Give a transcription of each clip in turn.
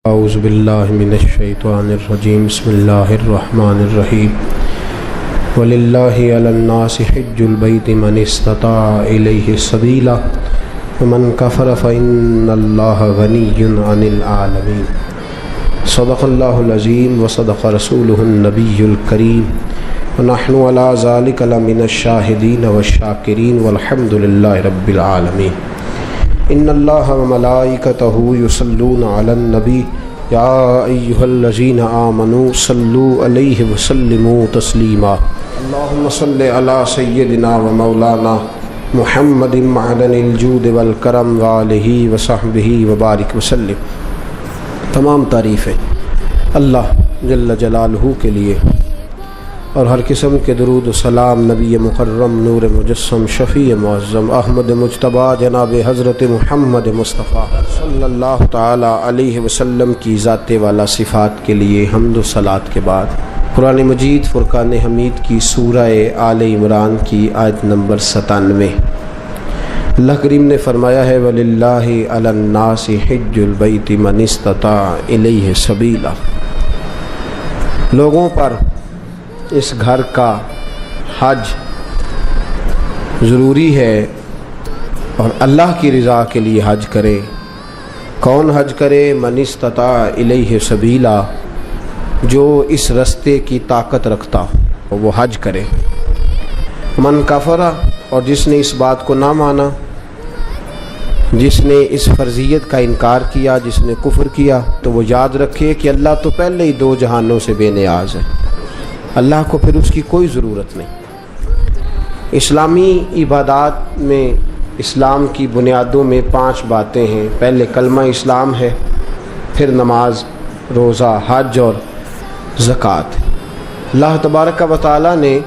اعوذ باللہ من الشیطان الرجیم بسم اللہ الرحمن الرحیم وللہ علی الناس حج البیت من استطاع الیہ سبیلا ومن کفر فإن اللہ غنی عن العالمین صدق اللہ العظیم وصدق رسولہ النبی الکریم ونحن علی ذلک لمن الشاہدین والشاکرین والحمد للہ رب العالمین ان اللہ وملائکتہ یصلون علی النبی یا ایہا الذین آمنوا صلوا علیہ وسلموا تسلیما اللہم صلی علی سیدنا ومولانا محمد معدن الجود والکرم وآلہ وصحبہ وبارک وسلم۔ تمام تعریفیں اللہ جل جلالہ کے لیے اور ہر قسم کے درود و سلام نبی مکرم نور مجسم شفیع معظم احمد مجتبیٰ جناب حضرت محمد مصطفیٰ صلی اللہ تعالی علیہ وسلم کی ذات والا صفات کے لیے حمد و صلات کے بعد قرآن مجید فرقان حمید کی سورہ آل عمران کی آیت نمبر 97 اللہ کریم نے فرمایا ہے وَلِلَّهِ عَلَى النَّاسِ حِجُّ الْبَيْتِ مَنِ اسْتَطَاعَ إِلَيْهِ سَبِيلًا، لوگوں پر اس گھر کا حج ضروری ہے اور اللہ کی رضا کے لیے حج کرے۔ کون حج کرے؟ من استطاع الیہ سبیلا، جو اس رستے کی طاقت رکھتا ہو وہ حج کرے۔ من کفر، اور جس نے اس بات کو نہ مانا، جس نے اس فرضیت کا انکار کیا، جس نے کفر کیا، تو وہ یاد رکھے کہ اللہ تو پہلے ہی دو جہانوں سے بے نیاز ہے، اللہ کو پھر اس کی کوئی ضرورت نہیں۔ اسلامی عبادات میں اسلام کی بنیادوں میں 5 باتیں ہیں۔ پہلے کلمہ اسلام ہے، پھر نماز، روزہ، حج اور زکوٰۃ۔ اللہ تبارک و تعالی نے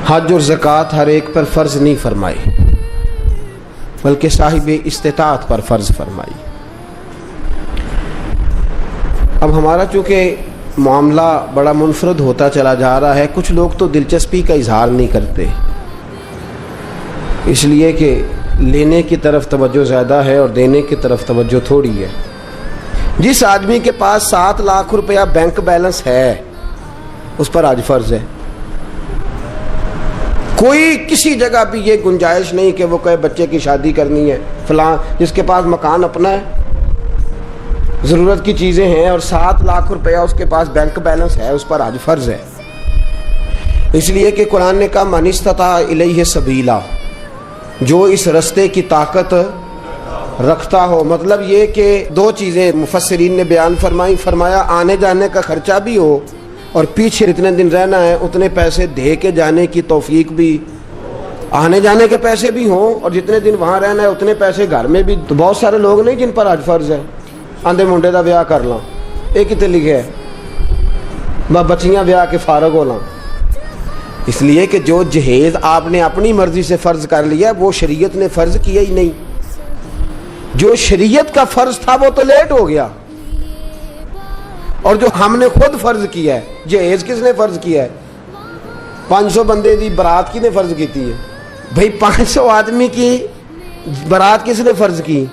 حج اور زکوٰۃ ہر ایک پر فرض نہیں فرمائی، بلکہ صاحب استطاعت پر فرض فرمائی۔ اب ہمارا چونکہ معاملہ بڑا منفرد ہوتا چلا جا رہا ہے، کچھ لوگ تو دلچسپی کا اظہار نہیں کرتے، اس لیے کہ لینے کی طرف توجہ زیادہ ہے اور دینے کی طرف توجہ تھوڑی ہے۔ جس آدمی کے پاس 7 لاکھ روپیہ بینک بیلنس ہے اس پر حج فرض ہے۔ کوئی کسی جگہ بھی یہ گنجائش نہیں کہ وہ کہے بچے کی شادی کرنی ہے، فلاں جس کے پاس مکان اپنا ہے، ضرورت کی چیزیں ہیں اور 7 لاکھ روپیہ اس کے پاس بینک بیلنس ہے، اس پر حج فرض ہے۔ اس لیے کہ قرآن نے کہا من استطاع الیہ سبیلا، جو اس رستے کی طاقت رکھتا ہو۔ مطلب یہ کہ 2 چیزیں مفسرین نے بیان فرمائی، فرمایا آنے جانے کا خرچہ بھی ہو اور پیچھے جتنے دن رہنا ہے اتنے پیسے دے کے جانے کی توفیق بھی، آنے جانے کے پیسے بھی ہوں اور جتنے دن وہاں رہنا ہے اتنے پیسے گھر میں بھی۔ تو بہت سارے لوگ نہیں جن پر حج فرض ہے، آندے منڈے دا بیاہ کر لاں، یہ کتے لکھے ہے بچیاں بیاہ کے فارغ ہو لاں۔ اس لیے کہ جو جہیز آپ نے اپنی مرضی سے فرض کر لیا وہ شریعت نے فرض کیا ہی نہیں، جو شریعت کا فرض تھا وہ تو لیٹ ہو گیا، اور جو ہم نے خود فرض کیا ہے، جہیز کس نے فرض کیا ہے؟ 500 بندے دی برات کی نے فرض کیتی ہے؟ بھئی 500 آدمی کی برات کس نے فرض کی؟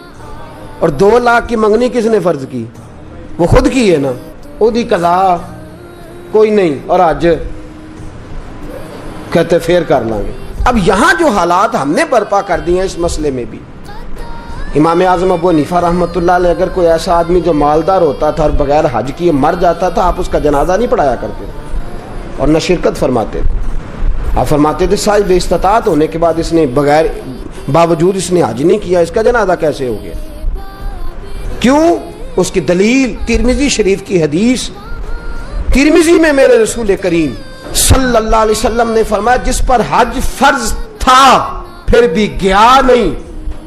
اور 2 لاکھ کی منگنی کس نے فرض کی؟ وہ خود کی ہے نا، وہ دی قضا کوئی نہیں، اور آج کہتے پھر کر لیں گے۔ اب یہاں جو حالات ہم نے برپا کر دی ہیں اس مسئلے میں بھی، امام اعظم ابو حنیفہ رحمۃ اللہ علیہ اگر کوئی ایسا آدمی جو مالدار ہوتا تھا اور بغیر حج کیے مر جاتا تھا، آپ اس کا جنازہ نہیں پڑھایا کرتے اور نہ شرکت فرماتے تھے۔ آپ فرماتے تھے صاحب استطاعت ہونے کے بعد اس نے باوجود اس نے حج نہیں کیا، اس کا جنازہ کیسے ہو گیا؟ کیوں؟ اس کی دلیل ترمذی شریف کی حدیث، ترمذی میں میرے رسول کریم صلی اللہ علیہ وسلم نے فرمایا جس پر حج فرض تھا پھر بھی گیا نہیں،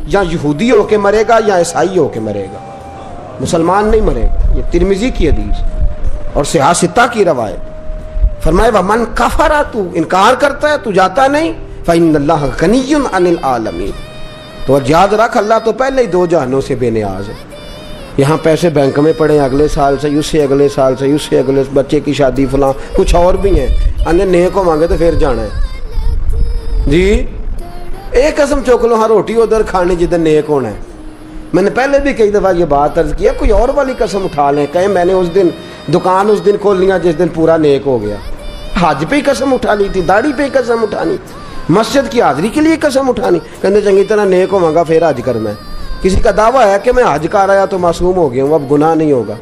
یا یہودی ہو کے مرے گا یا عیسائی ہو کے مرے گا، مسلمان نہیں مرے گا۔ یہ ترمذی کی حدیث اور صحاح ستہ کی روایت۔ فرمایا ومن کفر، تو انکار کرتا ہے، تو جاتا نہیں، فإن اللہ غنی عن العالمین، تو یاد رکھ اللہ تو پہلے ہی 2 جہانوں سے بے نیاز ہے۔ یہاں پیسے بینک میں پڑے ہیں، اگلے سال سے، اس سے اگلے سال سے، اس سے اگلے، بچے کی شادی فلاں، کچھ اور بھی ہیں، انہیں نیک کو مانگے تو پھر جانا ہے جی۔ ایک قسم چوک لو ہاں روٹی ادھر کھانی جدھر نیک ہونا ہے، میں نے پہلے بھی کئی دفعہ یہ بات عرض کیا, کوئی اور والی قسم اٹھا لیں, کہیں میں نے اس دن دکان اس دن کھول لیا جس دن پورا نیک ہو گیا. حج پہ ہی قسم اٹھانی تھی, داڑھی پہ ہی قسم اٹھانی, مسجد کی حاضری کے لیے قسم اٹھانی, کہتے چنگی طرح نیک ہوں گا پھر حج کرنا ہے. کسی کا دعویٰ ہے کہ میں حج کر آیا تو معصوم ہو گیا ہوں, اب گناہ نہیں ہوگا.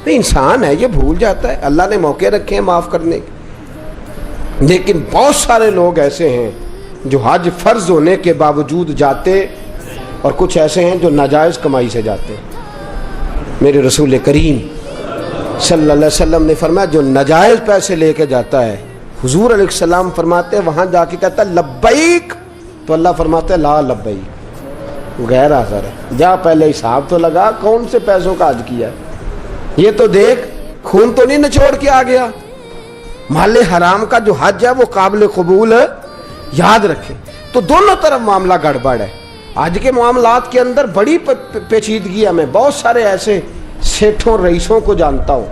نہیں, انسان ہے یہ بھول جاتا ہے, اللہ نے موقع رکھے ہیں معاف کرنے کے. لیکن بہت سارے لوگ ایسے ہیں جو حج فرض ہونے کے باوجود جاتے, اور کچھ ایسے ہیں جو ناجائز کمائی سے جاتے. میرے رسول کریم صلی اللہ علیہ وسلم نے فرمایا جو ناجائز پیسے لے کے جاتا ہے, حضور علیہ السلام فرماتے ہیں وہاں جا کے کہتا ہے لبیک, تو اللہ فرماتا ہے لا لبیک, غیر حاضر ہے. جا پہلے حساب تو لگا کون سے پیسوں کا حج کیا ہے, یہ تو دیکھ خون تو نہیں نچوڑ کے آ گیا. مال حرام کا جو حج ہے وہ قابل قبول ہے, یاد رکھیں. تو دونوں طرف معاملہ گڑبڑ ہے. آج کے معاملات کے اندر بڑی پیچیدگی ہے. میں بہت سارے ایسے سیٹھوں رئیسوں کو جانتا ہوں,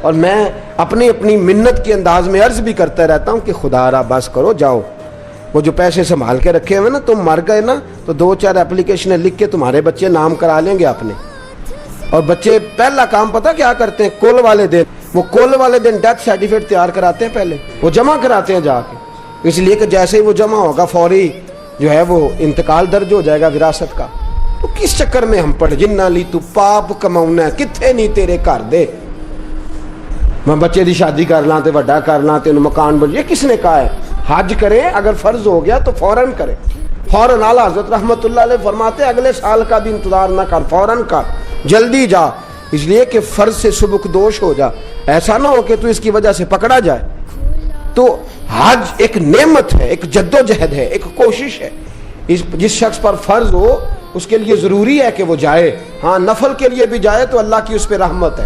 اور میں اپنی منت کے انداز میں عرض بھی کرتا رہتا ہوں کہ خدا را بس کرو, جاؤ. وہ جو پیسے سنبھال کے رکھے ہوئے نا, تم مر گئے نا تو 2-4 اپلیکیشنیں لکھ کے تمہارے بچے نام کرا لیں گے اپنے. اور بچے پہلا کام پتہ کیا کرتے ہیں, کل والے دن, وہ کل والے دن ڈیتھ سرٹیفکیٹ تیار کراتے ہیں, پہلے وہ جمع کراتے ہیں جا کے, اس لیے کہ جیسے ہی وہ جمع ہوگا فوری جو ہے وہ انتقال درج ہو جائے گا وراثت کا. تو کس چکر میں ہم پڑھ جنہ لی تو پاپ کماؤنا ہے, کتنے نہیں تیرے گھر دے, میں بچے دی شادی کر لاں تے وڈا کر لاں تے مکان بن, یہ کس نے کہا ہے؟ حج کریں, اگر فرض ہو گیا تو فوراً کریں, فوراً. اعلیٰ حضرت رحمت اللہ علیہ فرماتے ہیں اگلے سال کا بھی انتظار نہ کر, فوراً کر, جلدی جا, اس لیے کہ فرض سے سبکدوش ہو جا, ایسا نہ ہو کہ تو اس کی وجہ سے پکڑا جائے. تو حج ایک نعمت ہے, ایک جدوجہد ہے, ایک کوشش ہے. جس شخص پر فرض ہو اس کے لیے ضروری ہے کہ وہ جائے. ہاں, نفل کے لیے بھی جائے تو اللہ کی اس پہ رحمت ہے,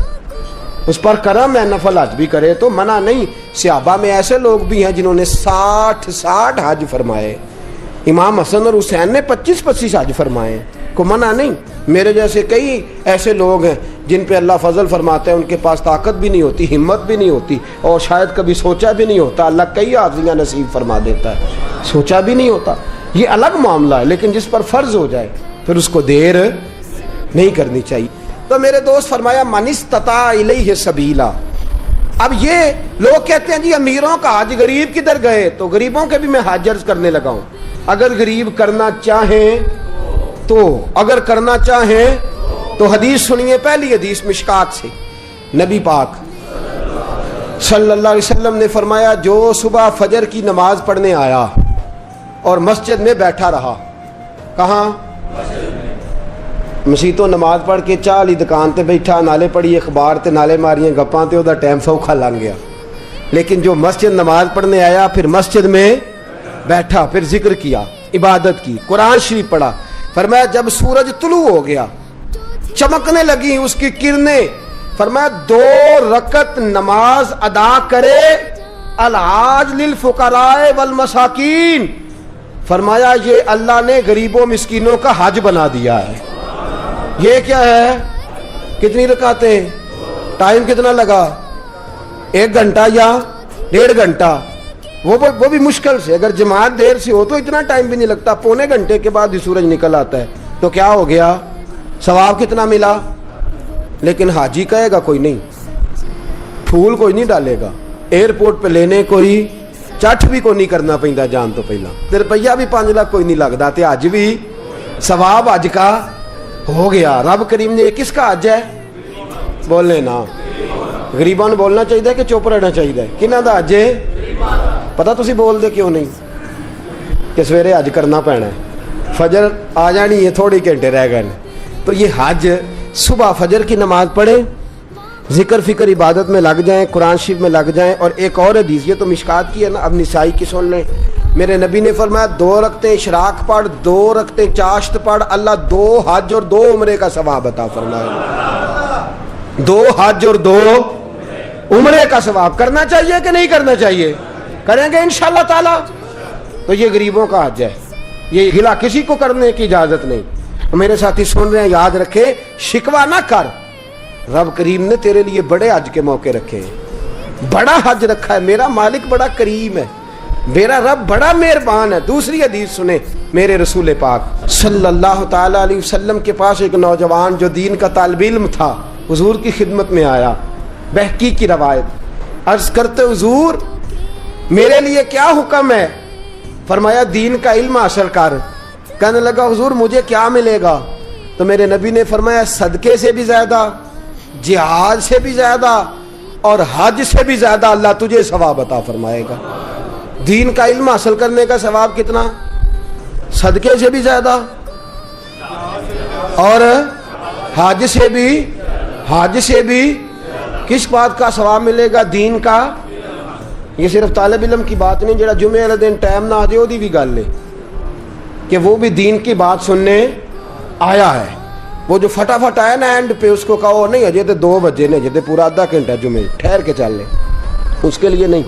اس پر کرم ہے, نفل حج بھی کرے تو منع نہیں. صحابہ میں ایسے لوگ بھی ہیں جنہوں نے 60 حج فرمائے. امام حسن اور حسین نے 25 حج فرمائے, کو منع نہیں. میرے جیسے کئی ایسے لوگ ہیں جن پہ اللہ فضل فرماتے ہیں, ان کے پاس طاقت بھی نہیں ہوتی, ہمت بھی نہیں ہوتی, اور شاید کبھی سوچا بھی نہیں ہوتا, اللہ کئی حافظیاں نصیب فرما دیتا ہے, سوچا بھی نہیں ہوتا. یہ الگ معاملہ ہے, لیکن جس پر فرض ہو جائے پھر اس کو دیر نہیں کرنی چاہیے. تو میرے دوست فرمایا من استطاع الیہ سبیلا. اب یہ لوگ کہتے ہیں جی امیروں کا حج, غریب کدھر گئے؟ تو غریبوں کے بھی میں حج عرض کرنے لگا ہوں. اگر غریب کرنا چاہیں تو, اگر کرنا چاہیں تو حدیث سنیے, پہلی حدیث مشکات سے. نبی پاک صلی اللہ علیہ وسلم نے فرمایا جو صبح فجر کی نماز پڑھنے آیا اور مسجد میں بیٹھا رہا, کہاں؟ مسیح تو نماز پڑھ کے چاہ لی دکان تے بیٹھا, نالے پڑھی اخبار تے نالے ماریاں گپاں تے وہ ٹائم سوکھا لنگ گیا. لیکن جو مسجد نماز پڑھنے آیا, پھر مسجد میں بیٹھا, پھر ذکر کیا, عبادت کی, قرآن شریف پڑھا, فرمایا جب سورج طلوع ہو گیا, چمکنے لگی اس کی کرنیں, فرمایا 2 رکعت نماز ادا کرے, الحاج للفقراء والمساکین. فرمایا یہ اللہ نے غریبوں مسکینوں کا حج بنا دیا ہے. یہ کیا ہے؟ کتنی رکعتیں؟ ٹائم کتنا لگا؟ 1 گھنٹہ یا 1.5 گھنٹہ, وہ بھی مشکل سے. اگر جماعت دیر سے ہو تو اتنا ٹائم بھی نہیں لگتا, پونے گھنٹے کے بعد ہی سورج نکل آتا ہے. تو کیا ہو گیا؟ ثواب کتنا ملا؟ لیکن حاجی کہے گا کوئی نہیں, پھول کوئی نہیں ڈالے گا, ایئرپورٹ پہ لینے کوئی چٹ بھی کوئی نہیں کرنا پہنتا جان تو پہلا, روپیہ بھی 5 لاکھ کوئی نہیں لگتا, تے حج بھی ثواب حج کا ہو گیا. رب کریم نے کس کا حج ہے؟ بولنے نا, غریباں نے بولنا چاہیے کہ چپ رہنا چاہیے؟ کنہاں دا حج ہے؟ پتہ تسی بول دے کیوں نہیں کہ سویرے حج کرنا پینا ہے, فجر آ جانی ہے, تھوڑے گھنٹے رہ گئے. تو یہ حج صبح فجر کی نماز پڑھیں, ذکر فکر عبادت میں لگ جائیں, قرآن شریف میں لگ جائیں. اور ایک اور حدیث, یہ تو مشکات کی ہے نا, اب نسائی کی سن لیں. میرے نبی نے فرمایا 2 رکعتیں اشراق پڑھ, 2 رکعتیں چاشت پڑھ, اللہ 2 حج اور 2 عمرے کا ثواب عطا فرمائے. 2 حج اور 2 عمرے کا ثواب. کرنا چاہیے کہ نہیں کرنا چاہیے؟ کریں گے انشاءاللہ تعالی. تو یہ غریبوں کا حج ہے, یہ گلا کسی کو کرنے کی اجازت نہیں. میرے ساتھی سن رہے ہیں, یاد رکھے, شکوہ نہ کر. رب کریم نے تیرے لیے بڑے حج کے موقع رکھے ہیں, بڑا حج رکھا ہے. میرا مالک بڑا کریم ہے, میرا رب بڑا مہربان ہے. دوسری حدیث سنیں, میرے رسول پاک صلی اللہ تعالیٰ علیہ وسلم کے پاس ایک نوجوان جو دین کا طالب علم تھا حضور کی خدمت میں آیا. بہقی کی روایت. عرض کرتے حضور میرے لیے کیا حکم ہے؟ فرمایا دین کا علم حاصل کر. کہنے لگا حضور مجھے کیا ملے گا؟ تو میرے نبی نے فرمایا صدقے سے بھی زیادہ، جہاد سے بھی زیادہ اور حج سے بھی زیادہ اللہ تجھے ثواب عطا فرمائے گا. دین کا علم حاصل کرنے کا ثواب کتنا؟ صدقے سے بھی زیادہ اور حج سے بھی. کس بات کا ثواب ملے گا؟ دین کا. یہ صرف طالب علم کی بات نہیں جڑا جمعے والے دن ٹائم نہ آ جائے وہی بھی گل ہے کہ وہ بھی دین کی بات سننے آیا ہے. وہ جو فٹافٹ آیا نا اینڈ پہ اس کو کہو نہیں اجے تو 2 بجے نے، اجے پورا آدھا گھنٹہ جمعے ٹھہر کے چل لے، اس کے لیے نہیں.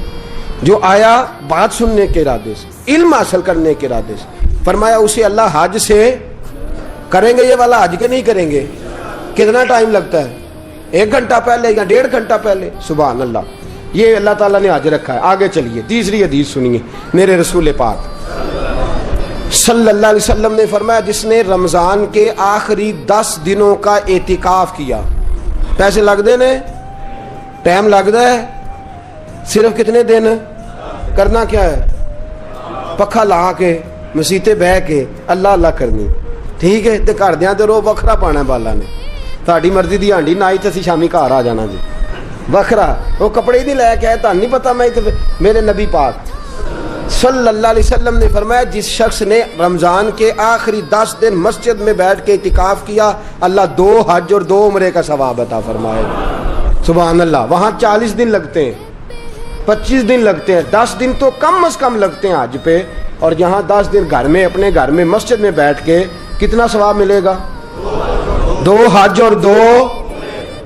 جو آیا بات سننے کے ارادے سے، علم حاصل کرنے کے ارادے سے، فرمایا اسے اللہ حج سے کریں گے یہ والا حج کے نہیں کریں گے. کتنا ٹائم لگتا ہے؟ 1 گھنٹہ پہلے یا 1.5 گھنٹہ پہلے. سبحان اللہ. یہ اللہ تعالیٰ نے حج رکھا ہے. آگے چلیے تیسری حدیث سنیے. میرے رسول پاک صلی اللہ علیہ وسلم نے فرمایا جس نے رمضان کے آخری 10 دنوں کا اعتکاف کیا. پیسے لگتے نے، ٹائم لگتا ہے، صرف کتنے دن کرنا کیا ہے؟ پکھا لا کے مسیتے بہ کے اللہ اللہ کرنی. ٹھیک ہے. تے گھر دیاں تے رو وکھرا پانا بالا نے، تہاڈی مرضی دی ہانڈی نہ آئی تے اسی شامی گھر آ جانا جی وکھرا. وہ کپڑے ہی نہیں لے کے آئے، تہاڈ نہیں پتہ. میں میرے نبی پاک صلی اللہ علیہ وسلم نے فرمایا جس شخص نے رمضان کے آخری 10 دن مسجد میں بیٹھ کے اعتکاف کیا اللہ 2 حج اور 2 عمرے کا ثواب عطا فرمائے. سبحان اللہ. وہاں 40 دن لگتے ہیں، 25 دن لگتے ہیں، 10 دن تو کم از کم لگتے ہیں حج پہ، اور یہاں 10 دن گھر میں اپنے گھر میں مسجد میں بیٹھ کے کتنا ثواب ملے گا؟ 2 حج اور 2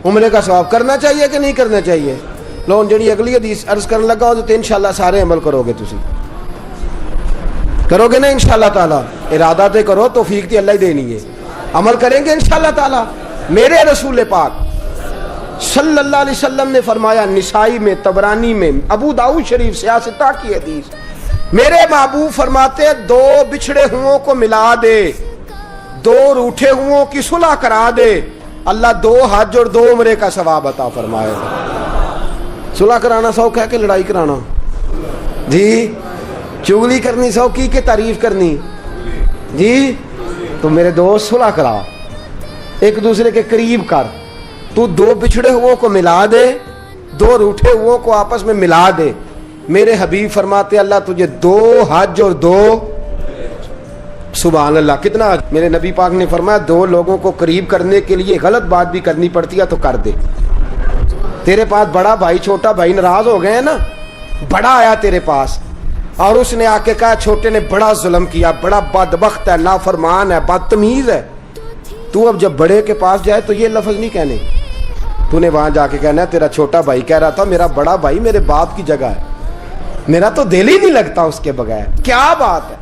عمرے کا ثواب. کرنا چاہیے کہ نہیں کرنا چاہیے؟ لو جڑی اگلی حدیث عرض کرنے لگا تو انشاءاللہ سارے عمل کرو گے. تسی کرو گے نا انشاءاللہ تعالیٰ؟ ارادہ تے کرو، توفیق تے اللہ ہی دینی ہے. عمل کریں گے انشاءاللہ تعالیٰ. میرے رسول پاک صلی اللہ علیہ وسلم نے فرمایا نسائی میں، طبرانی میں، ابو داؤد شریف سیاستہ کی حدیث، میرے محبوب فرماتے 2 بچھڑے ہوں کو ملا دے، 2 روٹھے ہوں کی صلح کرا دے، اللہ 2 حج اور 2 عمرے کا ثواب عطا فرمائے گا. صلح کرانا سوکھ ہے کہ لڑائی کرانا؟ جی چغلی کرنی سوکھی کہ تعریف کرنی؟ جی تو میرے دوست صلح کرا، ایک دوسرے کے قریب کر. تو 2 بچھڑے ہوں کو ملا دے، 2 روٹھے ہوں کو آپس میں ملا دے. میرے حبیب فرماتے اللہ تجھے 2 حج اور 2. سبحان اللہ. کتنا؟ میرے نبی پاک نے فرمایا 2 لوگوں کو قریب کرنے کے لیے غلط بات بھی کرنی پڑتی ہے تو کر دے. تیرے پاس بڑا بھائی چھوٹا بھائی ناراض ہو گئے ہیں نا، بڑا آیا تیرے پاس اور اس نے آ کے کہا چھوٹے نے بڑا ظلم کیا، بڑا بدبخت ہے، نافرمان ہے، بدتمیز ہے. تو اب جب بڑے کے پاس جائے تو یہ لفظ نہیں کہنے، تو نے وہاں جا کے کہنا ہے تیرا چھوٹا بھائی کہہ رہا تھا میرا بڑا بھائی میرے باپ کی جگہ ہے، میرا تو دل ہی نہیں لگتا اس کے بغیر. کیا بات ہے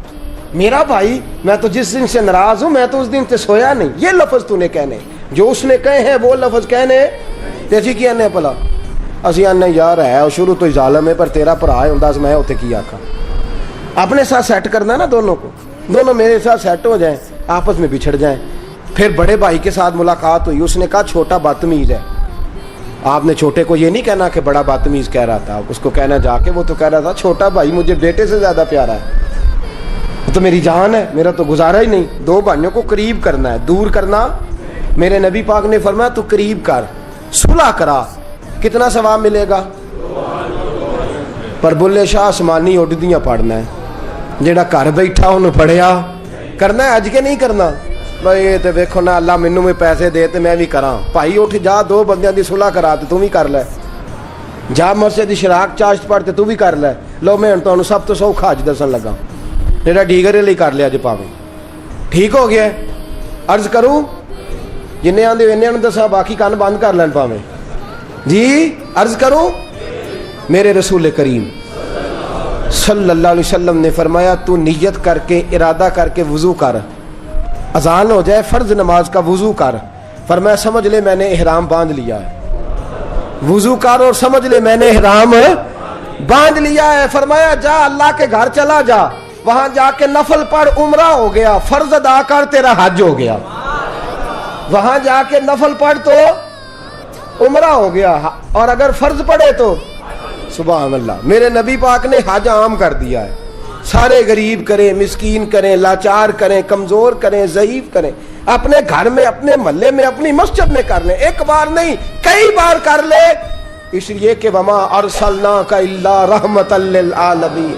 میرا بھائی، میں تو جس دن سے ناراض ہوں میں تو اس دن سے سویا نہیں. یہ لفظ تو نے کہنے، جو اس نے کہے ہیں وہ لفظ کہنے. تیسی کی آنے پلا اسی آنے یار ہے شروع تو ظالم ہے پر تیرا بھرا ہے انداز میں اتنے کی آکھا. اپنے ساتھ سیٹ کرنا نا دونوں کو، دونوں میرے ساتھ سیٹ ہو جائیں، آپس میں بچھڑ جائیں. پھر بڑے بھائی کے ساتھ ملاقات ہوئی، اس نے کہا چھوٹا بدتمیز ہے. آپ نے چھوٹے کو یہ نہیں کہنا کہ بڑا بدتمیز کہہ رہا تھا، اس کو کہنا جا کے وہ تو کہہ رہا تھا چھوٹا بھائی مجھے بیٹے سے زیادہ پیارا ہے، تو میری جان ہے، میرا تو گزارا ہی نہیں. 2 بھائیوں کو قریب کرنا ہے، دور کرنا. میرے نبی پاک نے فرمایا تو قریب کر، صلح کرا. کتنا ثواب ملے گا؟ پر بلے شاہ آسمانی اڈدیاں پڑھنا ہے، جیڑا گھر بیٹھا انہوں پڑھیا کرنا ہے اج کے نہیں کرنا. بھائی یہ تو ویکھو نا اللہ مینوں میں پیسے دے تے میں بھی کراں. بھائی اٹھ جا 2 بندیاں دی صلح کرا تے تو بھی کر لے، جا مسجد دی شراک چاشت پڑھ تے تو بھی کر لے. لو میں تانوں سب تو سوکھا حج دسن لگا جیڑا ڈیگرے لئی کر لیا جے پاویں ٹھیک ہو گیا. عرض کروں جنہیں آندے انہیں دسا باقی کان بند کر لین پاویں. جی عرض کروں میرے رسول کریم صلی اللہ علیہ وسلم نے فرمایا تو نیت کر کے ارادہ کر کے وضو کر، اذان ہو جائے فرض نماز کا وضو کر. فرمایا سمجھ لے میں نے احرام باندھ لیا ہے. وضو کر اور سمجھ لے میں نے احرام باندھ لیا ہے. فرمایا جا اللہ کے گھر چلا جا، وہاں جا کے نفل پڑھ عمرہ ہو گیا، فرض ادا کر تیرا حج ہو گیا، وہاں جا کے نفل پڑھ تو عمرہ ہو گیا، اور اگر فرض پڑھے تو سبحان اللہ۔ میرے نبی پاک نے حج عام کر دیا ہے، سارے غریب کریں، مسکین کریں، لاچار کریں، کمزور کریں، ضعیف کریں، اپنے گھر میں، اپنے محلے میں، اپنی مسجد میں کر لیں، ایک بار نہیں کئی بار کر لے، اس لیے کہ وما ارسلناک الا رحمۃ للعالمین،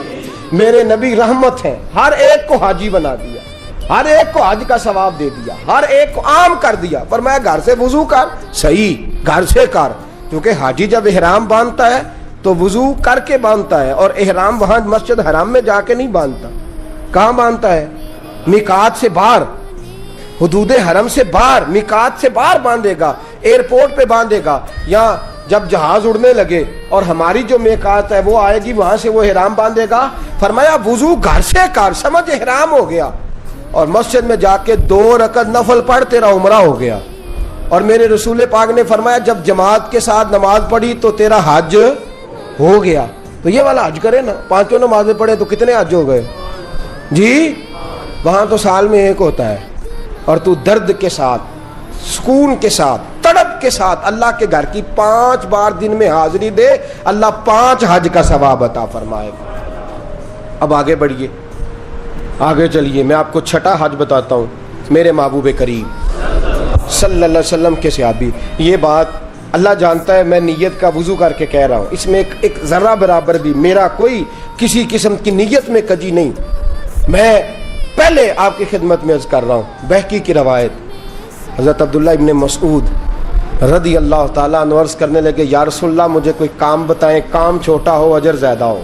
میرے نبی رحمت ہیں، ہر ایک کو حاجی بنا دیا، ہر ایک کو حج کا ثواب دے دیا، ہر ایک کو عام کر دیا۔ فرمایا گھر سے وضو کر، صحیح گھر سے کر، کیونکہ حاجی جب احرام باندھتا ہے تو وضو کر کے باندھتا ہے، اور احرام وہاں مسجد حرام میں جا کے نہیں باندھتا، کہاں باندھتا ہے؟ میقات سے باہر، حدود حرم سے باہر، میقات سے باہر باندھے گا، ایئرپورٹ پہ باندھے گا، یا جب جہاز اڑنے لگے اور ہماری جو میقات ہے وہ آئے گی، وہاں سے وہ احرام باندھے گا۔ فرمایا وضو گھر سے کر، سمجھ احرام ہو گیا، اور مسجد میں جا کے 2 رکعت نفل پڑھ، تیرا عمرہ ہو گیا۔ اور میرے رسول پاک نے فرمایا جب جماعت کے ساتھ نماز پڑھی تو تیرا حج ہو گیا۔ تو یہ والا حج کرے نا، 5 نمازیں پڑھے تو کتنے حج ہو گئے جی؟ وہاں تو سال میں ایک ہوتا ہے، اور تو درد کے ساتھ، سکون کے ساتھ، تڑپ کے ساتھ اللہ کے گھر کی 5 بار دن میں حاضری دے، اللہ 5 حج کا ثواب عطا فرمائے گا۔ اب آگے بڑھیے، آگے چلیے، میں آپ کو 6واں حج بتاتا ہوں۔ میرے محبوب کریم صلی اللہ علیہ وسلم کے صحابی، یہ بات اللہ جانتا ہے، میں نیت کا وضو کر کے کہہ رہا ہوں، اس میں ایک ذرہ برابر بھی میرا کوئی کسی قسم کی نیت میں کجی نہیں، میں پہلے آپ کی خدمت میں عرض کر رہا ہوں۔ بہقی کی روایت، حضرت عبداللہ ابن مسعود رضی اللہ تعالیٰ عنہ عرض کرنے لگے یا رسول اللہ مجھے کوئی کام بتائیں، کام چھوٹا ہو اجر زیادہ ہو،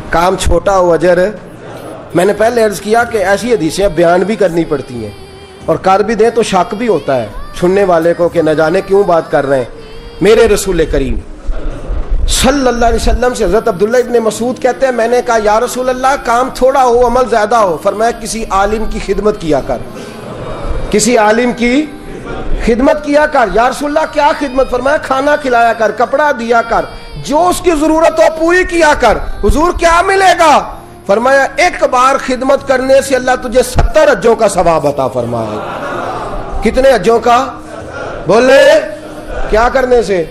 کام چھوٹا ہو اجر۔ میں نے پہلے عرض کیا کہ ایسی حدیثیں بیان بھی کرنی پڑتی ہیں، اور کر بھی دیں تو شک بھی ہوتا ہے سننے والے کو کہ نہ جانے کیوں بات کر رہے ہیں۔ میرے رسول کریم صلی اللہ علیہ وسلم سے حضرت عبداللہ ابن مسعود کہتے ہیں میں نے کہا یا رسول اللہ کام تھوڑا ہو عمل زیادہ ہو۔ فرمایا کسی عالم کی خدمت کیا کر، کسی عالم کی خدمت کیا کر۔ یا رسول اللہ کیا خدمت؟ فرمایا کھانا کھلایا کر، کپڑا دیا کر، جو اس کی ضرورت ہو پوری کیا کر۔ حضور کیا ملے گا؟ فرمایا ایک بار خدمت کرنے سے اللہ تجھے 70 حجوں کا ثواب عطا فرمائے گا۔ کتنے حجوں کا؟ بولے کیا کرنے سے؟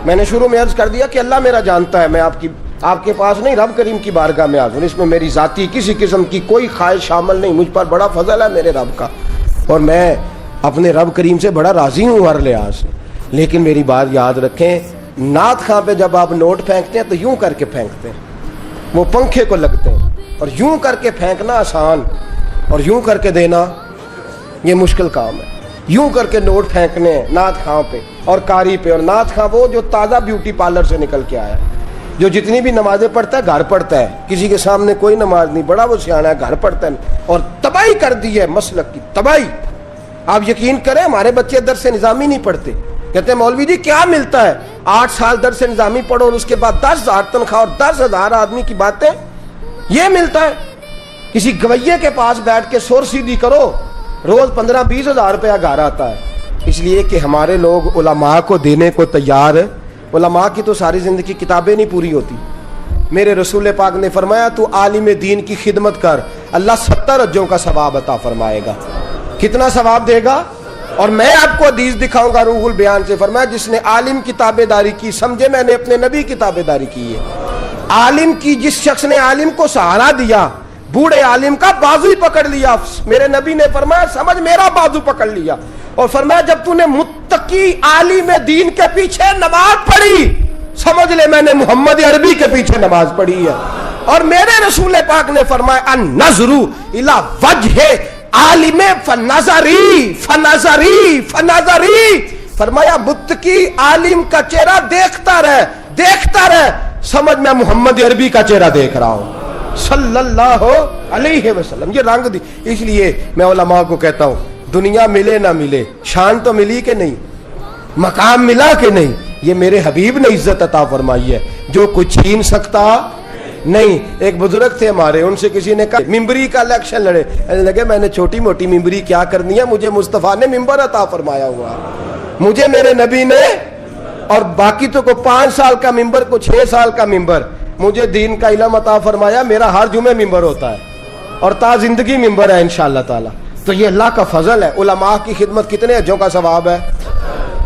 میں نے شروع میں عرض کر دیا کہ اللہ میرا جانتا ہے، میں آپ کے پاس نہیں، رب کریم کی بارگاہ میں حاضر، اس میں میری ذاتی کسی قسم کی کوئی خواہش شامل نہیں، مجھ پر بڑا فضل ہے میرے رب کا، اور میں اپنے رب کریم سے بڑا راضی ہوں ہر لحاظ سے۔ لیکن میری بات یاد رکھیں، نعت خواں پہ جب آپ نوٹ پھینکتے ہیں تو یوں کر کے پھینکتے ہیں، وہ پنکھے کو لگتے ہیں، اور یوں کر کے پھینکنا آسان اور یوں کر کے دینا یہ مشکل کام ہے۔ یوں کر کے نوٹ پھینکنے ہیں نعت خواں پہ اور قاری پہ، اور نعت خواں وہ جو تازہ بیوٹی پارلر سے نکل کے آیا، جو جتنی بھی نمازیں پڑھتا ہے گھر پڑھتا ہے، کسی کے سامنے کوئی نماز نہیں، بڑا وہ سیانا ہے، گھر پڑھتا ہے، اور تباہی کر دی ہے مسلک کی تباہی۔ آپ یقین کریں ہمارے بچے درس نظامی نہیں پڑھتے، کہتے ہیں مولوی جی کیا ملتا ہے؟ 8 سال درس نظامی پڑھو اور اس کے بعد 10,000 تنخواہ اور 10,000 آدمی کی باتیں، یہ ملتا ہے؟ کسی گویے کے پاس بیٹھ کے سر سیدھی کرو، روز 15-20 ہزار روپیہ گھر آتا ہے۔ اس لیے کہ ہمارے لوگ علماء کو دینے کو تیار، علماء کی تو ساری زندگی کتابیں نہیں پوری ہوتی۔ میرے رسول پاک نے فرمایا تو عالم دین کی خدمت کر، اللہ 70 حجوں کا ثواب عطا فرمائے گا۔ کتنا ثواب دے گا؟ اور میں آپ کو حدیث دکھاؤں گا روح البیان سے، فرمایا جس نے عالم کی تابع داری کی، سمجھے میں نے اپنے نبی کی تابع داری کی ہے۔ عالم کی، جس شخص نے عالم کو سہارا دیا، بوڑھے عالم کا بازو ہی پکڑ لیا، میرے نبی نے فرمایا سمجھ میرا بازو پکڑ لیا، اور فرمایا جب تو نے متقی عالم دین کے پیچھے نماز پڑھی، سمجھ لے میں نے محمد عربی کے پیچھے نماز پڑھی ہے۔ اور میرے رسول پاک نے فرمایا النظر الی وجہ عالم فنظری فنظری فنظری، فرمایا متقی عالم کا چہرہ دیکھتا رہ، دیکھتا رہ، سمجھ میں محمد عربی کا چہرہ دیکھ رہا ہوں صلی اللہ علیہ وسلم۔ یہ رنگ دی، اس لیے میں علماء کو کہتا ہوں دنیا ملے نہ ملے، شان تو ملی کہ نہیں، مقام ملا کہ نہیں، یہ میرے حبیب نے عزت عطا فرمائی ہے، جو کچھ چھین سکتا نہیں۔ ایک بزرگ تھے ہمارے، ان سے کسی نے کہا ممبری کا الیکشن لڑے، لگے میں نے چھوٹی موٹی ممبری کیا کرنی ہے، مجھے مصطفیٰ نے ممبر عطا فرمایا ہوا، مجھے میرے نبی نے، اور باقی تو کو 5 سال کا ممبر، کو 6 سال کا ممبر، مجھے دین کا علم عطا فرمایا، میرا ہر جمعے ممبر ہوتا ہے۔ اور تا زندگی ممبر ہے انشاءاللہ تعالی. تو یہ اللہ کا فضل ہے. علماء کی خدمت کتنے حجوں کا ثواب ہے؟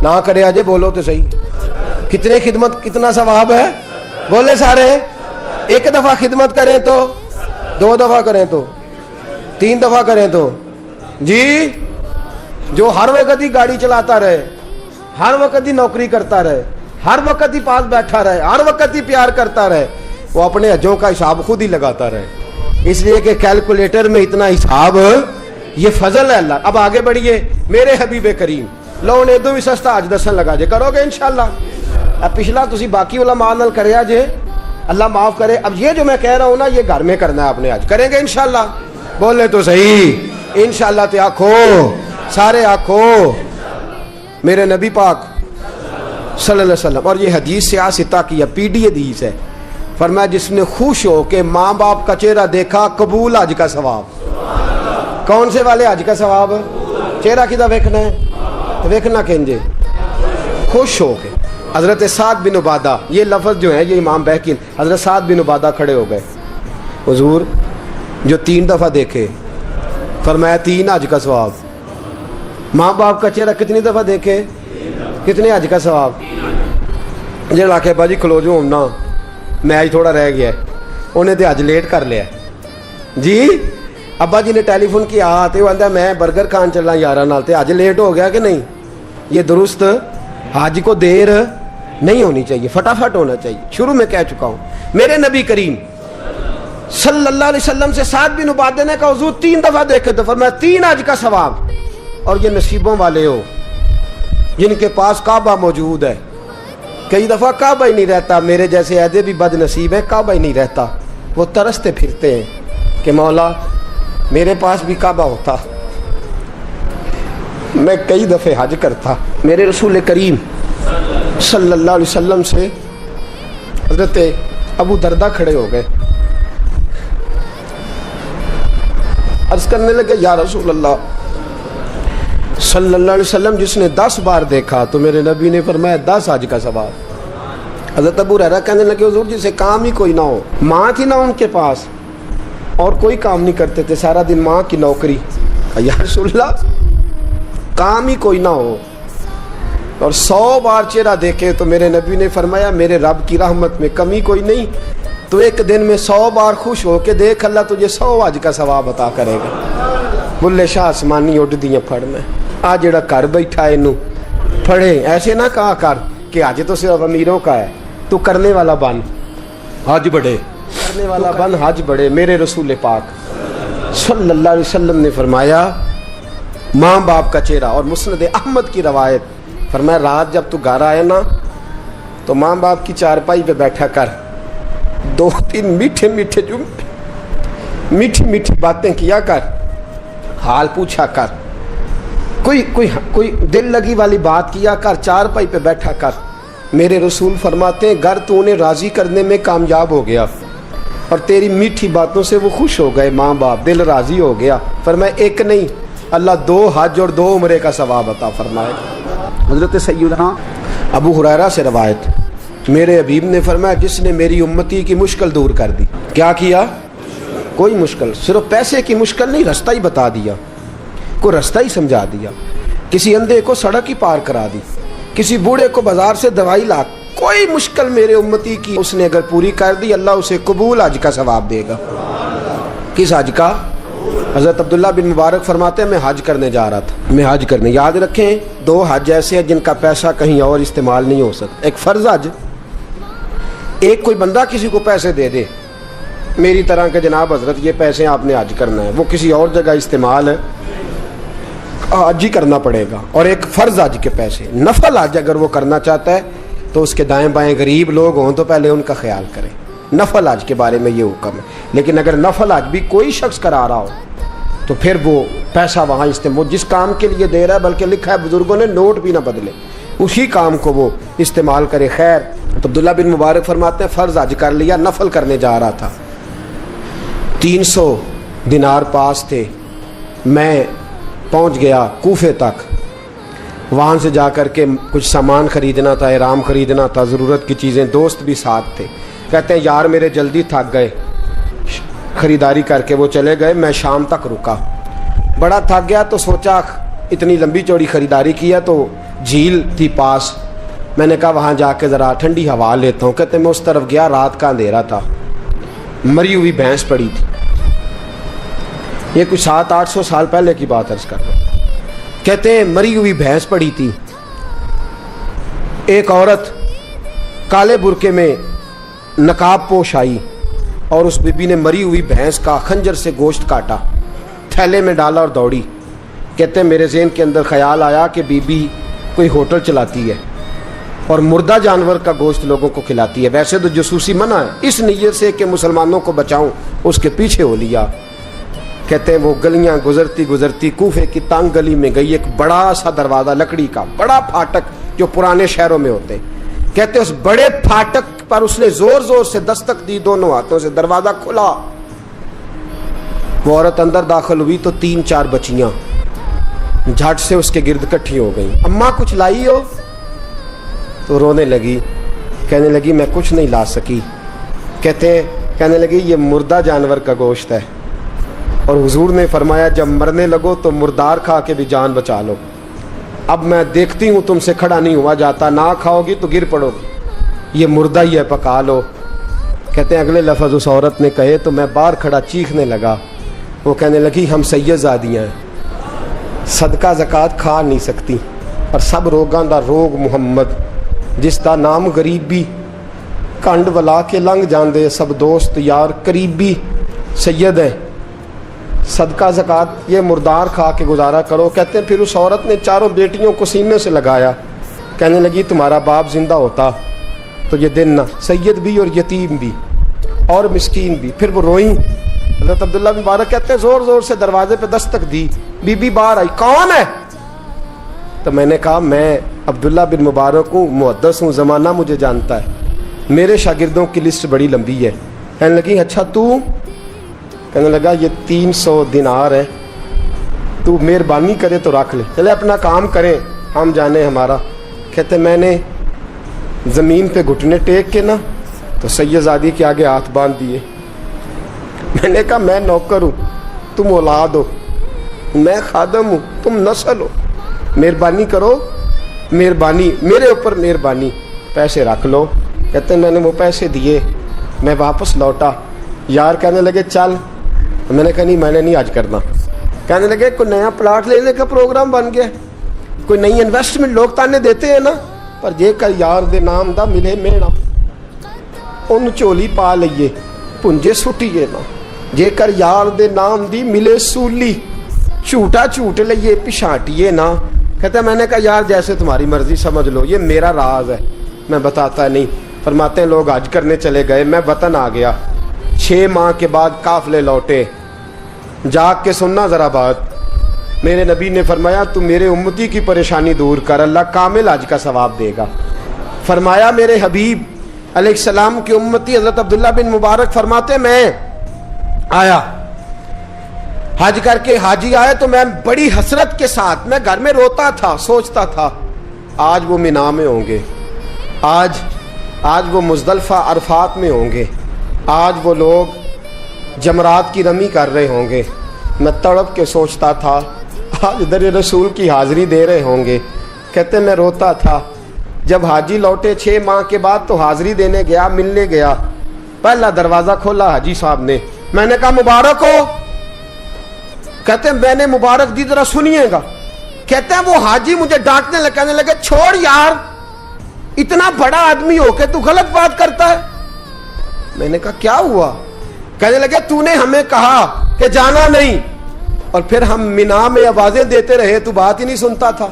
نہ کرے آجے بولو تو صحیح. کتنے خدمت کتنا ثواب ہے؟ بولے سارے. ایک دفعہ خدمت کریں تو، 2 دفعہ کریں تو، 3 دفعہ کریں تو جی. جو ہر وقت ہی گاڑی چلاتا رہے، ہر وقت ہی نوکری کرتا رہے، ہر وقت ہی پاس بیٹھا رہے، ہر وقت ہی پیار کرتا رہے، وہ اپنے حجوں کا حساب خود ہی لگاتا رہے. اس لیے کہ کیلکولیٹر میں اتنا حساب، یہ فضل ہے اللہ. اب آگے بڑھیے. میرے حبیب کریم لو نے دو بھی سستا حج دسن لگا جے. کرو گے انشاءاللہ؟ اب پچھلا تسی باقی علماء نال کریا جے، اللہ معاف کرے. اب یہ جو میں کہہ رہا ہوں نا، یہ گھر میں کرنا ہے اپنے. حج کریں گے انشاءاللہ؟ بولے تو صحیح. انشاءاللہ تے آکھو، سارے آکھو میرے نبی پاک صلی اللہ علیہ وسلم. اور یہ حدیث سیاستہ کی ہے، پی ڈی حدیث ہے. فرمایا جس نے خوش ہو کے ماں باپ کا چہرہ دیکھا، قبول حج کا ثواب. کون سے والے حج کا ثواب؟ چہرہ کدھا ویکھنا ہے؟ تو ویکھنا کہنجے خوش ہو کے. حضرت سعد بن عبادہ، یہ لفظ جو ہے یہ امام بہقی، حضرت سعد بن عبادہ کھڑے ہو گئے. حضور جو 3 دفعہ دیکھے، فرمایا 3 حج کا ثواب. ماں باپ کا چہرہ کتنی دفعہ دیکھے، کتنے حج کا ثواب؟ جڑا کہ باجی کھلو جو ہونا، میچ تھوڑا رہ گیا ہے، انہیں تو حج لیٹ کر لیا جی. ابا جی نے ٹیلی فون کیا تو وہ آتا میں برگر کھان چلنا یارہ نال، تے حج لیٹ ہو گیا کہ نہیں؟ یہ درست. حج کو دیر نہیں ہونی چاہیے، فٹافٹ ہونا چاہیے. شروع میں کہہ چکا ہوں. میرے نبی کریم صلی اللہ علیہ وسلم سے سعد بن عبادہ نے کہا حضور 3 دفعہ دیکھے تو فرمایا 3 حج کا ثواب. اور یہ نصیبوں والے ہو جن کے پاس کعبہ موجود ہے. کئی دفعہ کعبہ ہی نہیں رہتا. میرے جیسے ایدے بھی بد نصیب ہیں، کعبہ ہی نہیں رہتا. وہ ترستے پھرتے ہیں کہ مولا میرے پاس بھی کعبہ ہوتا، میں کئی دفعے حج کرتا. میرے رسول کریم صلی اللہ علیہ وسلم سے حضرت ابو دردہ کھڑے ہو گئے. عرض کرنے لگے یا رسول اللہ صلی اللہ علیہ وسلم، جس نے 10 بار دیکھا تو میرے نبی نے فرمایا 10 حج کا ثواب. حضرت ابو ہریرہ کہنے لگے حضور جسے کام ہی کوئی نہ ہو، ماں تھی نہ ان کے پاس اور کوئی کام نہیں کرتے تھے، سارا دن ماں کی نوکری. یا رسول اللہ کام ہی کوئی نہ ہو اور 100 بار چہرہ دیکھے تو میرے نبی نے فرمایا میرے رب کی رحمت میں کمی کوئی نہیں، تو ایک دن میں 100 بار خوش ہو کے دیکھ، اللہ تجھے 100 حج کا ثواب عطا کرے گا. بلے شاہ آسمانی اڈ دیاں پھڑ میں آ جڑا گھر بیٹھا ہے انہوں پڑھے. ایسے نہ کہا کر کہ حج تو صرف امیروں کا ہے، تو کرنے والا بن حج بڑھے، کرنے والا بن حج بڑھے. میرے رسول پاک صلی اللہ علیہ وسلم نے فرمایا ماں باپ کا چہرہ. اور مسند احمد کی روایت فرمایا رات جب تو گھر آئے نا تو ماں باپ کی چارپائی پہ بیٹھا کر، 2-3 میٹھے میٹھے جملے، میٹھی میٹھی باتیں کیا کر، حال پوچھا کر، کوئی دل لگی والی بات کیا کر، چارپائی پہ بیٹھا کر. میرے رسول فرماتے ہیں گر تو انہیں راضی کرنے میں کامیاب ہو گیا اور تیری میٹھی باتوں سے وہ خوش ہو گئے، ماں باپ دل راضی ہو گیا. فرمایا ایک نہیں، اللہ 2 حج اور 2 عمرے کا ثواب عطا فرمائے. حضرت سیدنا ابو ہریرہ سے روایت، میرے حبیب نے فرمایا جس نے میری امتی کی مشکل دور کر دی. کیا کیا؟ کوئی مشکل، صرف پیسے کی مشکل نہیں، رستہ ہی بتا دیا، کوئی رستہ ہی سمجھا دیا. کسی اندھے کو سڑک ہی پار کرا دی، کسی بوڑھے کو بازار سے دوائی لا. کوئی مشکل میرے امتی کی اس نے اگر پوری کر دی، اللہ اسے قبول حج کا ثواب دے گا. کس حج کا؟ حضرت عبداللہ بن مبارک فرماتے ہیں میں حج کرنے جا رہا تھا. میں حج کرنے، یاد رکھیں 2 حج ایسے ہیں جن کا پیسہ کہیں اور استعمال نہیں ہو سکتا. ایک فرض حج، ایک کوئی بندہ کسی کو پیسے دے دے میری طرح کہ جناب حضرت یہ پیسے آپ نے حج کرنا ہے، وہ کسی اور جگہ استعمال ہے حج ہی کرنا پڑے گا. اور ایک فرض حج کے پیسے، نفل حج اگر وہ کرنا چاہتا ہے تو اس کے دائیں بائیں غریب لوگ ہوں تو پہلے ان کا خیال کریں. نفل حج کے بارے میں یہ حکم ہے. لیکن اگر نفل حج بھی کوئی شخص کرا رہا ہو تو پھر وہ پیسہ وہاں استعمال، جس کام کے لیے دے رہا ہے، بلکہ لکھا ہے بزرگوں نے نوٹ بھی نہ بدلے، اسی کام کو وہ استعمال کرے. خیر، تو عبداللہ بن مبارک فرماتے ہیں فرض حج کر لیا، نفل کرنے جا رہا تھا. 300 دینار پاس تھے. میں پہنچ گیا کوفے تک، وہاں سے جا کر کے کچھ سامان خریدنا تھا، احرام خریدنا تھا، ضرورت کی چیزیں. دوست بھی ساتھ تھے. کہتے ہیں یار میرے جلدی تھک گئے، خریداری کر کے وہ چلے گئے. میں شام تک رکا, بڑا تھک گیا تو سوچا اتنی لمبی چوڑی خریداری کی ہے تو جھیل تھی پاس, میں نے کہا وہاں جا کے ذرا ٹھنڈی ہوا لیتا ہوں. کہتے میں اس طرف گیا, رات کا اندھیرا تھا, مری ہوئی بھینس پڑی تھی. یہ کچھ 700-800 سال پہلے کی بات عرض کر رہا ہوں. کہتے ہیں مری ہوئی بھینس پڑی تھی. ایک عورت کالے برقعے میں نقاب پوش آئی اور اس بی بی نے مری ہوئی بھینس کا خنجر سے گوشت کاٹا, تھیلے میں ڈالا اور دوڑی. کہتے ہیں میرے ذہن کے اندر خیال آیا کہ بی بی کوئی ہوٹل چلاتی ہے اور مردہ جانور کا گوشت لوگوں کو کھلاتی ہے. ویسے تو جاسوسی منع ہے, اس نیت سے کہ مسلمانوں کو بچاؤں اس کے پیچھے ہو لیا. کہتے ہیں وہ گلیاں گزرتی گزرتی کوفے کی تانگ گلی میں گئی. ایک بڑا سا دروازہ لکڑی کا, بڑا پھاٹک جو پرانے شہروں میں ہوتے. کہتے ہیں اس بڑے پھاٹک پر اس نے زور زور سے دستک دی, دونوں ہاتھوں سے دروازہ کھلا. وہ عورت اندر داخل ہوئی تو 3-4 بچیاں جھٹ سے اس کے گرد اکٹھی ہو گئیں. اماں کچھ لائی ہو؟ تو رونے لگی, کہنے لگی میں کچھ نہیں لا سکی. کہنے لگی یہ مردہ جانور کا گوشت ہے اور حضور نے فرمایا جب مرنے لگو تو مردار کھا کے بھی جان بچا لو. اب میں دیکھتی ہوں تم سے کھڑا نہیں ہوا جاتا, نہ کھاؤ گی تو گر پڑو گی, یہ مردہ ہی ہے پکا لو. کہتے ہیں اگلے لفظ اس عورت نے کہے تو میں باہر کھڑا چیخنے لگا. وہ کہنے لگی ہم سید زادیاں ہیں, صدقہ زکات کھا نہیں سکتی, اور سب روگاں دا روگ محمد, جس دا نام غریبی, کنڈ ولا کے لنگ جاندے سب دوست یار قریبی سید ہیں, صدقہ زکات یہ مردار کھا کے گزارا کرو. کہتے ہیں پھر اس عورت نے 4 بیٹیوں کو سینے سے لگایا, کہنے لگی تمہارا باپ زندہ ہوتا تو یہ دن نہ, سید بھی اور یتیم بھی اور مسکین بھی. پھر وہ روئیں. حضرت عبداللہ بن مبارک کہتے ہیں زور زور سے دروازے پہ دستک دی, بی بی باہر آئی, کون ہے؟ تو میں نے کہا میں عبداللہ بن مبارک ہوں, محدث ہوں, زمانہ مجھے جانتا ہے, میرے شاگردوں کی لسٹ بڑی لمبی ہے. کہنے لگی اچھا تو؟ کہنے لگا یہ 300 دینار ہے, تو مہربانی کرے تو رکھ لے, چلے اپنا کام کریں ہم جانے ہمارا. کہتے میں نے زمین پہ گھٹنے ٹیک کے نا تو سید زادی کے آگے ہاتھ باندھ دیے. میں نے کہا میں نوکر ہوں, تم اولاد ہو, میں خادم ہوں, تم نسل ہو, مہربانی کرو, مہربانی میرے اوپر مہربانی, پیسے رکھ لو. کہتے ہیں میں نے وہ پیسے دیے, میں واپس لوٹا. یار کہنے لگے چل, میں نے کہا نہیں میں نے نہیں آج کرنا. کہنے لگے کوئی نیا پلاٹ لینے کا پروگرام بن گیا, کوئی نئی انویسٹمنٹ, لوگ تانے دیتے ہیں نا, پر جے کر یار دے نام دا ملے میڑا ان چولی پا لئیے پنجے سٹیے نا, جے کر یار دے نام دی ملے سولی جھوٹا جھوٹ لئیے پچھاٹیے نا. کہتے ہیں میں نے کہا یار جیسے تمہاری مرضی سمجھ لو, یہ میرا راز ہے میں بتاتا نہیں. فرماتے ہیں لوگ حج کرنے چلے گئے, میں وطن آ گیا. 6 ماہ کے بعد قافلے لوٹے. جاگ کے سننا ذرا بات, میرے نبی نے فرمایا تو میرے امتی کی پریشانی دور کر, اللہ کامل حج کا ثواب دے گا. فرمایا میرے حبیب علیہ السلام کی امتی حضرت عبداللہ بن مبارک فرماتے میں آیا حج کر کے, حاجی آئے تو میں بڑی حسرت کے ساتھ, میں گھر میں روتا تھا, سوچتا تھا آج وہ مینا میں ہوں گے, آج وہ مزدلفہ عرفات میں ہوں گے, آج وہ لوگ جمرات کی رمی کر رہے ہوں گے. میں تڑپ کے سوچتا تھا آج در رسول کی حاضری دے رہے ہوں گے. کہتے میں روتا تھا. جب حاجی لوٹے 6 ماہ کے بعد تو حاضری دینے گیا, ملنے گیا, پہلا دروازہ کھولا حاجی صاحب نے. میں نے کہا مبارک ہو. کہتے ہیں میں نے مبارک دی, ذرا سنیے گا. کہتے ہیں وہ حاجی مجھے ڈانٹنے لگے, کہنے لگے چھوڑ یار, اتنا بڑا آدمی ہو کے تو غلط بات کرتا ہے. میں نے کہا کیا ہوا؟ کہنے لگے تو نے ہمیں کہا کہ جانا نہیں, اور پھر ہم مینا میں آوازیں دیتے رہے, تو بات ہی نہیں سنتا تھا.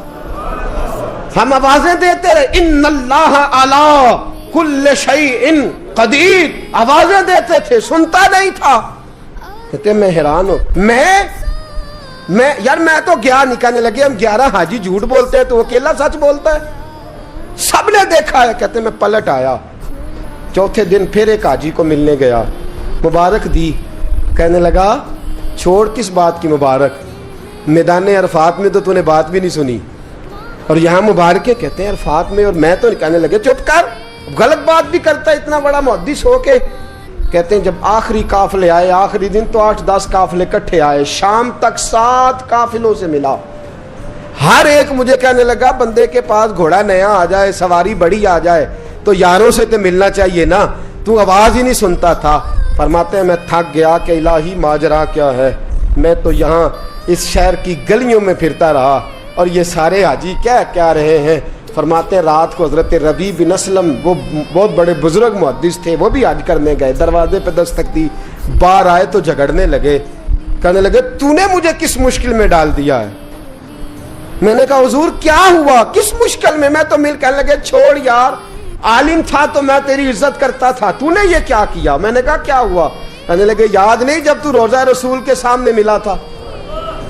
ہم آوازیں دیتے رہے ان اللہ علی کل شیء قدیر, آوازیں دیتے تھے, سنتا نہیں تھا. کہتے میں حیران ہوں, یار میں تو گیا نہیں. کہنے لگے ہم 11 حاجی جھوٹ بولتے ہیں تو اکیلا سچ بولتا ہے, سب نے دیکھا ہے. کہتے میں پلٹ آیا. چوتھے دن پھر ایک حاجی کو ملنے گیا, مبارک دی. کہنے لگا چھوڑ کس بات کی مبارک, میدان عرفات میں تو نے بات بھی نہیں سنی, اور یہاں مبارکیں. کہتے ہیں عرفات میں, اور میں تو. کہنے لگے چپ کر, غلط بات بھی کرتا ہے, اتنا بڑا محدث ہو کے کہتے ہیں جب آخری قافلے آئے, آخری دن تو 8-10 قافلے کٹھے آئے, شام تک 7 قافلوں سے ملا. ہر ایک مجھے کہنے لگا بندے کے پاس گھوڑا نیا آ جائے, سواری بڑی آ جائے تو یاروں سے تو ملنا چاہیے نا, تو آواز ہی نہیں سنتا تھا. فرماتے ہیں میں تھک گیا کہ الہی ماجرا کیا ہے, میں تو یہاں اس شہر کی گلیوں میں پھرتا رہا اور یہ سارے حاجی کیا رہے ہیں. فرماتے ہیں رات کو حضرت ربیع بن اسلم, وہ بہت بڑے بزرگ محدث تھے, وہ بھی حج کرنے گئے, دروازے پہ دستک دی, باہر آئے تو جھگڑنے لگے, کہنے لگے تو نے مجھے کس مشکل میں ڈال دیا ہے. میں نے کہا حضور کیا ہوا, کس مشکل میں؟ میں تو مل کہنے لگے چھوڑ یار, عالم تھا تو میں تیری عزت کرتا تھا, تو نے یہ کیا کیا؟ میں نے کہا کیا ہوا؟ کہنے لگے یاد نہیں جب تو روضہ رسول کے سامنے ملا تھا,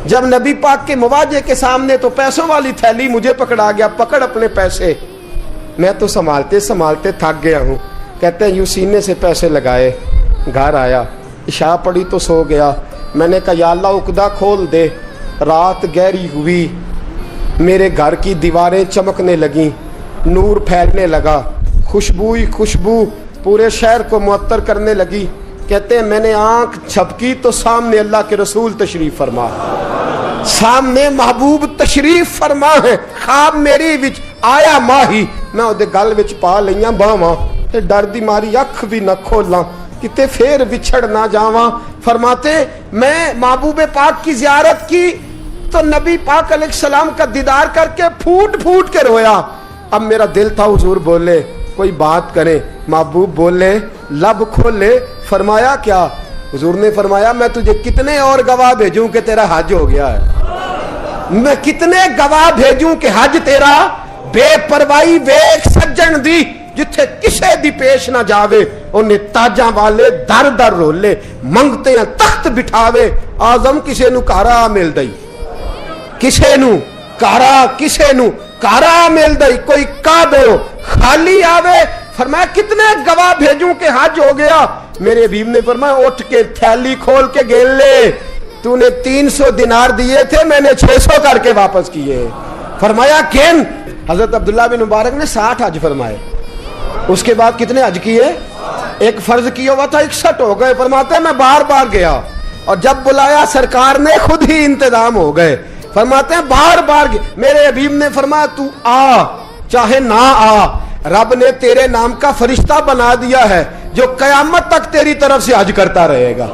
جب نبی پاک کے مواجہ کے سامنے تو پیسوں والی تھیلی مجھے پکڑا گیا, پکڑ اپنے پیسے. میں تو سنبھالتے سنبھالتے تھک گیا ہوں. کہتے ہیں یوں سینے سے پیسے لگائے, گھر آیا, عشاء پڑی تو سو گیا. میں نے کہا یا اللہ عقدہ کھول دے. رات گہری ہوئی, میرے گھر کی دیواریں چمکنے لگیں, نور پھیلنے لگا, خوشبو ہی خوشبو پورے شہر کو معطر کرنے لگی. کہتے ہیں میں نے آنکھ جھپکی تو سامنے اللہ کے رسول تشریف فرما, سامنے محبوب تشریف فرما ہے. خواب میری وچ آیا ماہی, میں اودے گل وچ پا لئیاں باواں تے ڈر دی ماری اکھ بھی نہ کھولاں کتے پھر بچھڑ نہ جاواں. فرماتے میں محبوب پاک کی زیارت کی تو نبی پاک علیہ السلام کا دیدار کر کے پھوٹ پھوٹ کے رویا. اب میرا دل تھا حضور بولے کوئی بات کرے, محبوب بولے لب کھولے. فرمایا کیا؟ حضور نے فرمایا میں تجھے کتنے اور گواہ بھیجوں کہ تیرا حج ہو گیا ہے, میں کتنے گواہ بھیجوں کہ حج تیرا بے پرواہی ویکھ سجن دی, جتھے کسے دی پیش نہ جاوے انہیں تاجاں والے در در رولے, منگتے ہیں تخت بٹھاوے, آزم کسے نو کارا مل دئی, کسے نو کارا, کسے نو کارا مل دئی, کوئی کعبے ہو خالی آوے. فرمایا کتنے گواہ بھیجوں کہ حج ہو گیا. میرے حبیب نے فرمایا اٹھ کے تھیلی کھول کے گن لے, تو نے 300 دینار دیے تھے, میں نے 600 کر کے واپس کیے. فرمایا گن. حضرت عبداللہ بن مبارک نے 60 حج فرمائے. اس کے بعد کتنے حج کیے؟ ایک فرض کیا ہوا تھا 61 ہو گئے. فرماتے ہیں میں بار بار گیا اور جب بلایا سرکار نے خود ہی انتظام ہو گئے. فرماتے ہیں بار بار میرے حبیب نے فرمایا تو آ چاہے نہ آ, رب نے تیرے نام کا فرشتہ بنا دیا ہے جو قیامت تک تیری طرف سے حج کرتا رہے گا,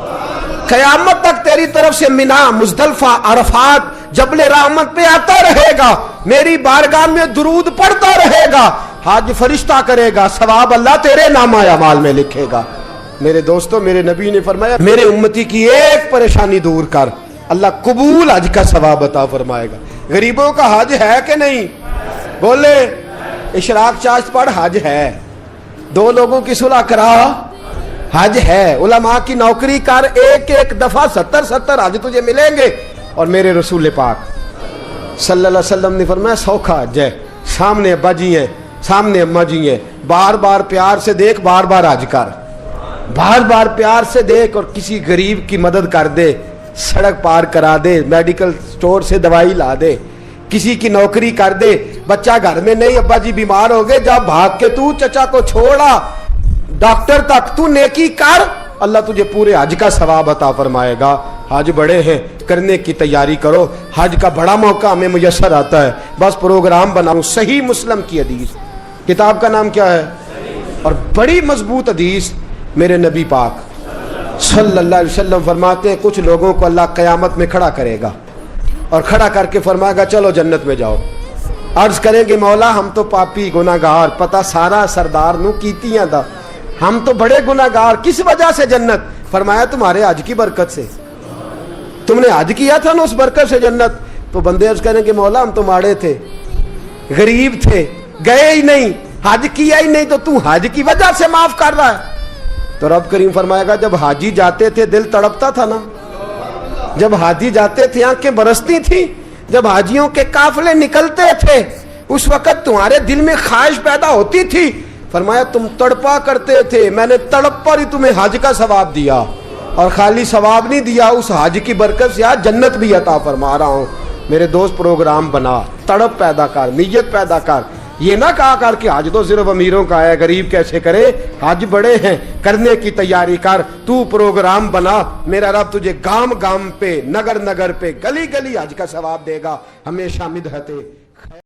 قیامت تک تیری طرف سے منا, مزدلفہ, عرفات, جبل رحمت پہ آتا رہے گا, میری بارگاہ میں درود پڑھتا رہے گا, حج فرشتہ کرے گا, ثواب اللہ تیرے نامہ اعمال میں لکھے گا. میرے دوستو میرے نبی نے فرمایا میرے امتی کی ایک پریشانی دور کر, اللہ قبول حج کا ثواب عطا فرمائے گا. غریبوں کا حج ہے کہ نہیں؟ بولے اشراق چاشت پڑھ حج ہے, 2 لوگوں کی صلح کرا حج ہے, علماء کی نوکری کر, ایک ایک دفعہ 70 حج تجھے ملیں گے. اور میرے رسول پاک صلی اللہ علیہ وسلم نے فرمایا سوکھا حج ہے, سامنے ابا جی ہیں, سامنے اماں جی ہیں, بار بار پیار سے دیکھ, بار بار حج کر, بار بار پیار سے دیکھ, اور کسی غریب کی مدد کر دے, سڑک پار کرا دے, میڈیکل سٹور سے دوائی لا دے, کسی کی نوکری کر دے, بچہ گھر میں نہیں, ابا جی بیمار ہو گئے, جب بھاگ کے تو چچا کو چھوڑا ڈاکٹر تک, تو نیکی کر, اللہ تجھے پورے حج کا ثواب عطا فرمائے گا. حج بڑے ہیں, کرنے کی تیاری کرو, حج کا بڑا موقع ہمیں میسر آتا ہے, بس پروگرام بناؤں. صحیح مسلم کی حدیث, کتاب کا نام کیا ہے؟ اور بڑی مضبوط حدیث. میرے نبی پاک صلی اللہ علیہ وسلم فرماتے ہیں کچھ لوگوں کو اللہ قیامت میں کھڑا کرے گا اور کھڑا کر کے فرمائے گا چلو جنت میں جاؤ. عرض کریں گے مولا ہم تو پاپی گناہگار, پتہ سارا سردار نو کیتیاں دا, ہم تو بڑے گناہگار, کس وجہ سے جنت؟ فرمایا تمہارے حج کی برکت سے, تم نے حج کیا تھا نا, اس برکت سے جنت. تو بندے عرض کریں گے مولا ہم تو ماڑے تھے, غریب تھے, گئے ہی نہیں, حج کیا ہی نہیں, تو حج کی وجہ سے معاف کر رہا ہے. تو رب کریم فرمائے گا جب حاجی جاتے تھے دل تڑپتا تھا نا, جب حاجی جاتے تھے آنکھیں برستی تھی, جب حاجیوں کے قافلے نکلتے تھے اس وقت تمہارے دل میں خواہش پیدا ہوتی تھی. فرمایا تم تڑپا کرتے تھے, میں نے تڑپ پر ہی تمہیں حج کا ثواب دیا, اور خالی ثواب نہیں دیا, اس حج کی برکت سے آج جنت بھی عطا فرما رہا ہوں. میرے دوست پروگرام بنا, تڑپ پیدا کر, نیت پیدا کر, یہ نہ کہا کر کہ حج تو صرف امیروں کا ہے، غریب کیسے کرے؟ حج بڑے ہیں، کرنے کی تیاری کر، تو پروگرام بنا، میرا رب تجھے گام گام پہ، نگر نگر پہ، گلی گلی حج کا ثواب دے گا۔ ہمیشہ مدحت